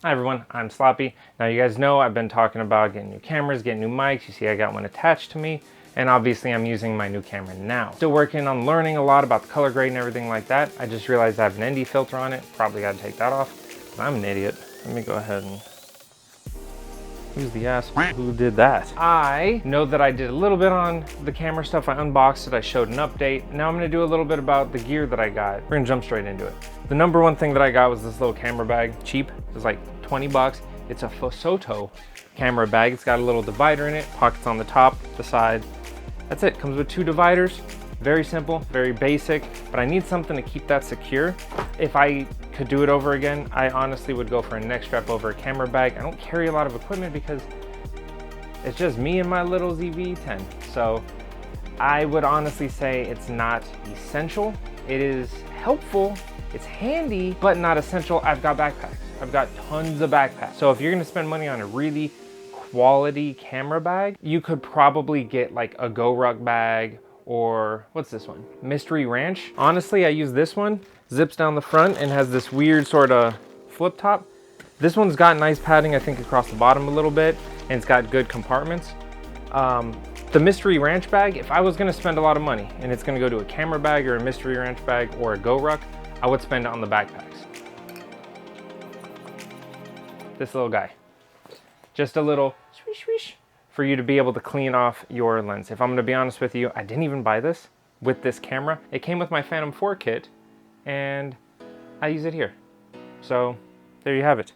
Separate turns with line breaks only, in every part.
Hi everyone, I'm Sloppy. Now you guys know I've been talking about getting new cameras, getting new mics. You see I got one attached to me, and obviously I'm using my new camera now. Still working on learning a lot about the color grade and everything like that. I just realized I have an ND filter on it. Probably gotta take that off. I'm an idiot. Let me go ahead and... Who's the ass who did that? I know that I did a little bit on the camera stuff. I unboxed it, I showed an update. Now I'm gonna do a little bit about the gear that I got. We're gonna jump straight into it. The number one thing that I got was this little camera bag. Cheap, it was like 20 bucks. It's a Fosoto camera bag. It's got a little divider in it, pockets on the top, the side. That's it, comes with 2 dividers. Very simple, very basic, but I need something to keep that secure. If I could do it over again, I honestly would go for a neck strap over a camera bag. I don't carry a lot of equipment because it's just me and my little ZV-10. So I would honestly say it's not essential. It is helpful, it's handy, but not essential. I've got backpacks. I've got tons of backpacks. So if you're gonna spend money on a really quality camera bag, you could probably get like a GoRig bag, or what's this one? Mystery Ranch. Honestly, I use this one. Zips down the front and has this weird sort of flip top. This one's got nice padding, I think, across the bottom a little bit, and it's got good compartments. The Mystery Ranch bag, if I was gonna spend a lot of money and it's gonna go to a camera bag or a Mystery Ranch bag or a GoRig, I would spend it on the backpacks. This little guy. Just a little swish swish for you to be able to clean off your lens. If I'm gonna be honest with you, I didn't even buy this with this camera. It came with my Phantom 4 kit and I use it here. So there you have it.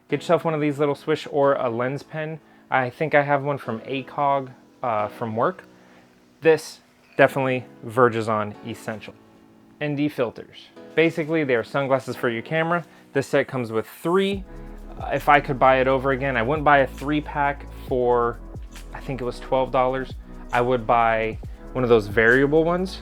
Get yourself one of these little swish or a lens pen. I think I have one from ACOG from work. This definitely verges on essential. ND filters. Basically, they are sunglasses for your camera. This set comes with 3. If I could buy it over again, I wouldn't buy a 3-pack for, I think it was $12. I would buy one of those variable ones.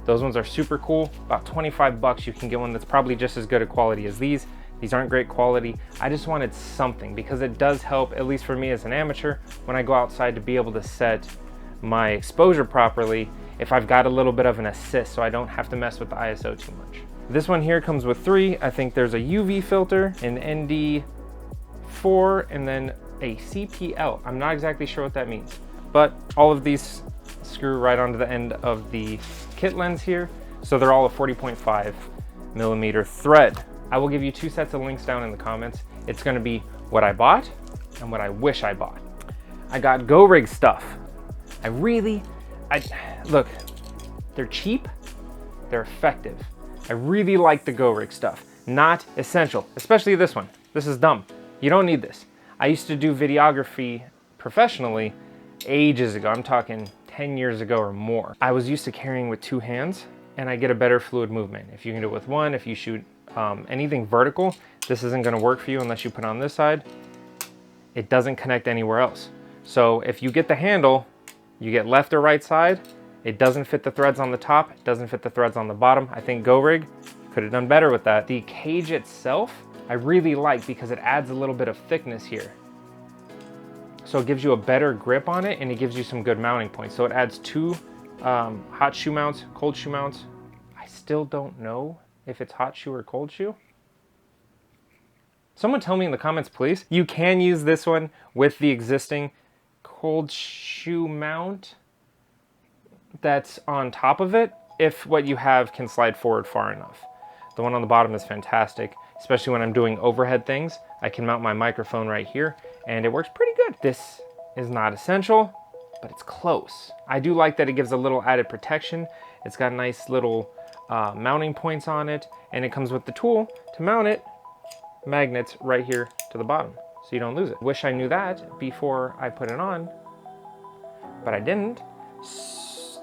Those ones are super cool. About 25 bucks, you can get one that's probably just as good a quality as these. These aren't great quality. I just wanted something because it does help, at least for me as an amateur, when I go outside to be able to set my exposure properly if I've got a little bit of an assist so I don't have to mess with the ISO too much. This one here comes with 3. I think there's a UV filter, an ND4, and then a CPL. I'm not exactly sure what that means, but all of these screw right onto the end of the kit lens here. So they're all a 40.5 millimeter thread. I will give you 2 sets of links down in the comments. It's gonna be what I bought and what I wish I bought. I got GoRig stuff. Look, they're cheap, they're effective. I really like the GoRig stuff. Not essential, especially this one. This is dumb. You don't need this. I used to do videography professionally ages ago. I'm talking 10 years ago or more. I was used to carrying with 2 hands and I get a better fluid movement. If you can do it with one, if you shoot anything vertical, this isn't gonna work for you unless you put it on this side. It doesn't connect anywhere else. So if you get the handle, you get left or right side, it doesn't fit the threads on the top, it doesn't fit the threads on the bottom. I think GoRig could have done better with that. The cage itself, I really like because it adds a little bit of thickness here. So it gives you a better grip on it and it gives you some good mounting points. So it adds 2 hot shoe mounts, cold shoe mounts. I still don't know if it's hot shoe or cold shoe. Someone tell me in the comments, please. You can use this one with the existing cold shoe mount that's on top of it if what you have can slide forward far enough. The one on the bottom is fantastic, especially when I'm doing overhead things. I can mount my microphone right here and it works pretty good. This is not essential, but it's close. I do like that it gives a little added protection. It's got nice little mounting points on it, and it comes with the tool to mount it, magnets right here to the bottom so you don't lose it. Wish I knew that before I put it on, but I didn't.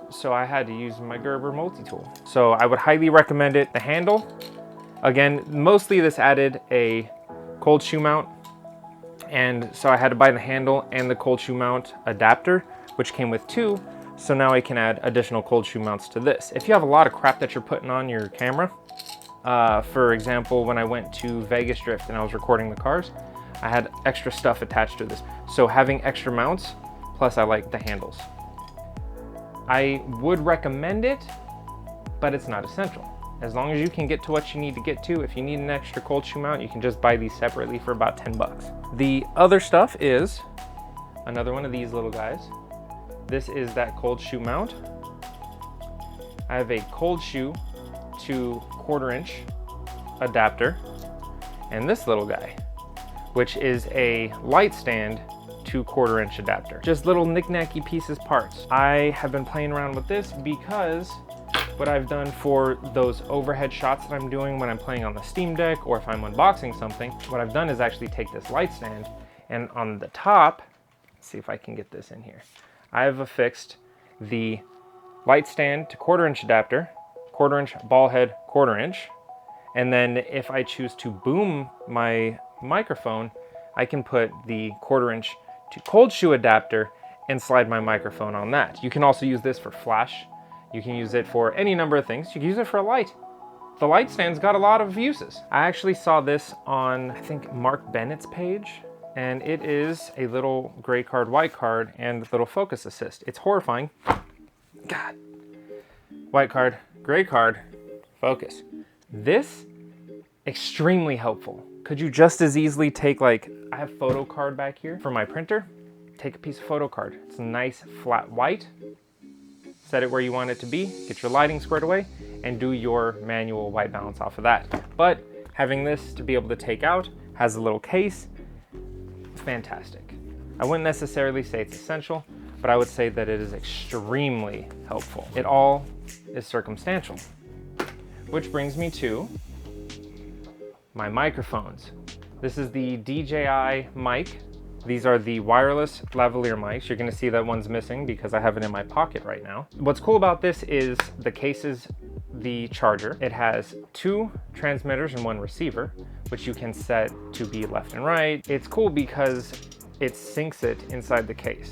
So I had to use my Gerber multi-tool. So I would highly recommend it. The handle, again, mostly this added a cold shoe mount, and so I had to buy the handle and the cold shoe mount adapter, which came with 2. So now I can add additional cold shoe mounts to this. If you have a lot of crap that you're putting on your camera, for example, when I went to Vegas Drift and I was recording the cars, I had extra stuff attached to this. So having extra mounts, plus I like the handles. I would recommend it, but it's not essential. As long as you can get to what you need to get to, if you need an extra cold shoe mount, you can just buy these separately for about 10 bucks. The other stuff is another one of these little guys. This is that cold shoe mount. I have a cold shoe to 1/4 inch adapter, and this little guy, which is a light stand to 1/4 inch adapter. Just little knick-knacky pieces, parts. I have been playing around with this because what I've done for those overhead shots that I'm doing when I'm playing on the Steam Deck or if I'm unboxing something, what I've done is actually take this light stand, and on the top, let's see if I can get this in here, I have affixed the light stand to 1/4 inch adapter, 1/4 inch ball head, 1/4 inch, and then if I choose to boom my microphone, I can put the 1/4 inch to cold shoe adapter and slide my microphone on that. You can also use this for flash. You can use it for any number of things. You can use it for a light. The light stand's got a lot of uses. I actually saw this on, I think, Mark Bennett's page, and it is a little gray card, white card, and little focus assist. It's horrifying. God. White card, gray card, focus. This, extremely helpful. Could you just as easily take, like, I have photo card back here for my printer. Take a piece of photo card. It's a nice flat white. Set it where you want it to be, get your lighting squared away, and do your manual white balance off of that. But having this to be able to take out, has a little case, fantastic. I wouldn't necessarily say it's essential, but I would say that it is extremely helpful. It all is circumstantial. Which brings me to my microphones. This is the DJI mic. These are the wireless lavalier mics. You're gonna see that one's missing because I have it in my pocket right now. What's cool about this is the case is the charger. It has 2 transmitters and 1 receiver, which you can set to be left and right. It's cool because it syncs it inside the case.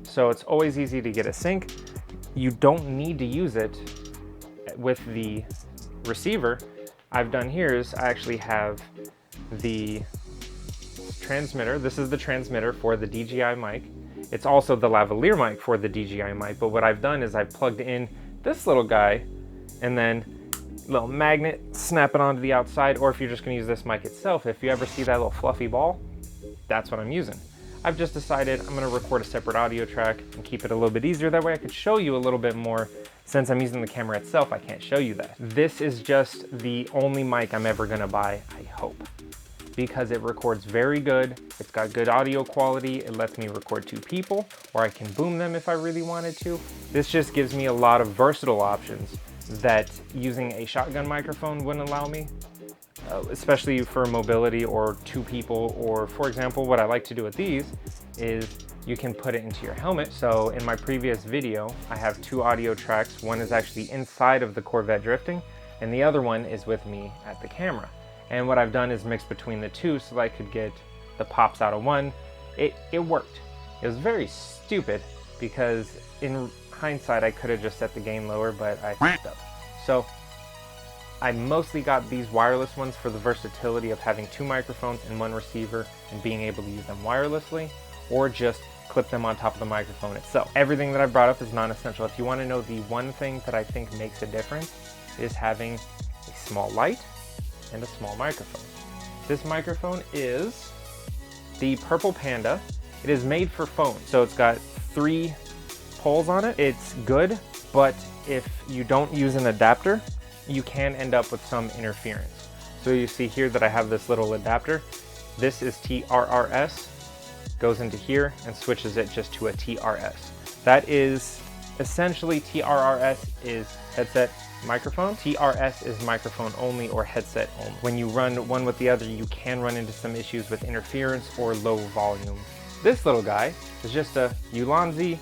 So it's always easy to get a sync. You don't need to use it with the receiver. I've done here is I actually have the transmitter. This is the transmitter for the DJI mic. It's also the lavalier mic for the DJI mic, but what I've done is I've plugged in this little guy and then little magnet, snap it onto the outside, or if you're just gonna use this mic itself, if you ever see that little fluffy ball, that's what I'm using. I've just decided I'm gonna record a separate audio track and keep it a little bit easier. That way I could show you a little bit more. Since I'm using the camera itself, I can't show you that. This is just the only mic I'm ever gonna buy, I hope, because it records very good. It's got good audio quality. It lets me record 2 people, or I can boom them if I really wanted to. This just gives me a lot of versatile options that using a shotgun microphone wouldn't allow me, especially for mobility or 2 people, or for example, what I like to do with these is you can put it into your helmet. So in my previous video, I have 2 audio tracks. One is actually inside of the Corvette drifting, and the other one is with me at the camera. And what I've done is mix between the 2 so that I could get the pops out of one. It worked. It was very stupid because in hindsight, I could have just set the gain lower, but I fucked up. So I mostly got these wireless ones for the versatility of having 2 microphones and 1 receiver and being able to use them wirelessly, or just clip them on top of the microphone itself. Everything that I brought up is non-essential. If you want to know the one thing that I think makes a difference is having a small light and a small microphone. This microphone is the Purple Panda. It is made for phone, so it's got 3 poles on it. It's good, but if you don't use an adapter, you can end up with some interference. So you see here that I have this little adapter. This is TRRS, goes into here and switches it just to a TRS. That is essentially, TRRS is headset microphone. TRS is microphone only or headset only. When you run one with the other, you can run into some issues with interference or low volume. This little guy is just a Ulanzi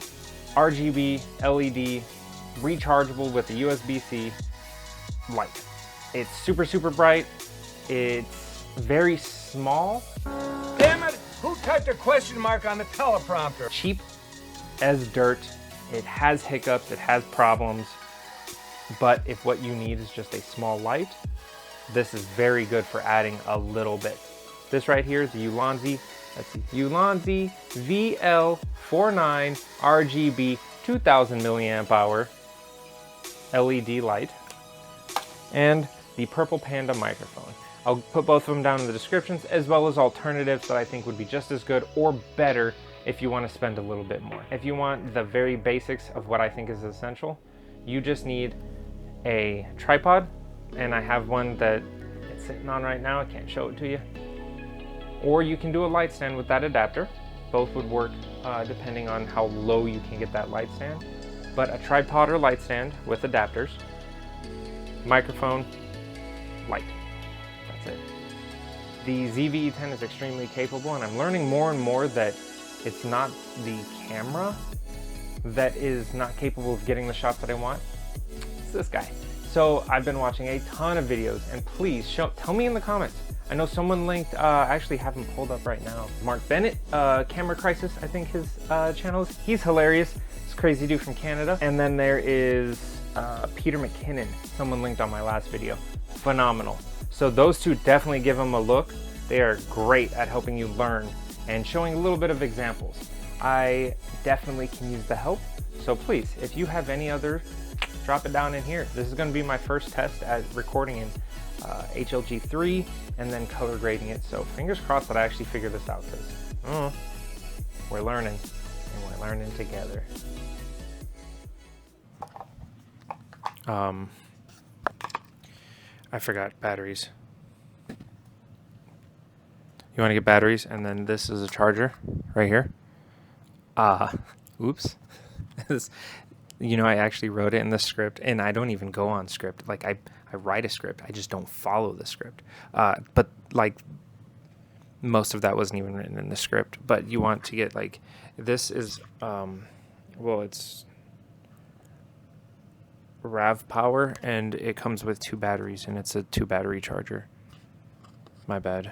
RGB LED rechargeable with a USB-C light. It's super, super bright. It's very small.
Damn it! Who typed a question mark on the teleprompter?
Cheap as dirt. It has hiccups, it has problems, but if what you need is just a small light, this is very good for adding a little bit. This right here is the Ulanzi, Ulanzi VL49 RGB 2000 milliamp hour LED light. And the Purple Panda microphone. I'll put both of them down in the descriptions, as well as alternatives that I think would be just as good or better if you want to spend a little bit more. If you want the very basics of what I think is essential, you just need a tripod, and I have one that it's sitting on right now. I can't show it to you. Or you can do a light stand with that adapter. Both would work depending on how low you can get that light stand. But a tripod or light stand with adapters, microphone, light. That's it. The ZV-E10 is extremely capable, and I'm learning more and more that it's not the camera that is not capable of getting the shots that I want. It's this guy. So I've been watching a ton of videos, and please tell me in the comments. I know someone linked, I actually have him pulled up right now. Mark Bennett, Camera Crisis, I think his channel is. He's hilarious. He's a crazy dude from Canada. And then there is Peter McKinnon, someone linked on my last video. Phenomenal. So those two, definitely give them a look. They are great at helping you learn and showing a little bit of examples. I definitely can use the help. So please, if you have any other, drop it down in here. This is gonna be my first test at recording in HLG3 and then color grading it. So fingers crossed that I actually figure this out, because we're learning, and we're learning together. I forgot batteries. You want to get batteries, and then this is a charger right here. Oops. You know, I actually wrote it in the script, and I don't even go on script. Like, I write a script, I just don't follow the script. But like, most of that wasn't even written in the script. But you want to get, like, this is, well, it's RAV power, and it comes with 2 batteries, and it's a 2 battery charger. My bad.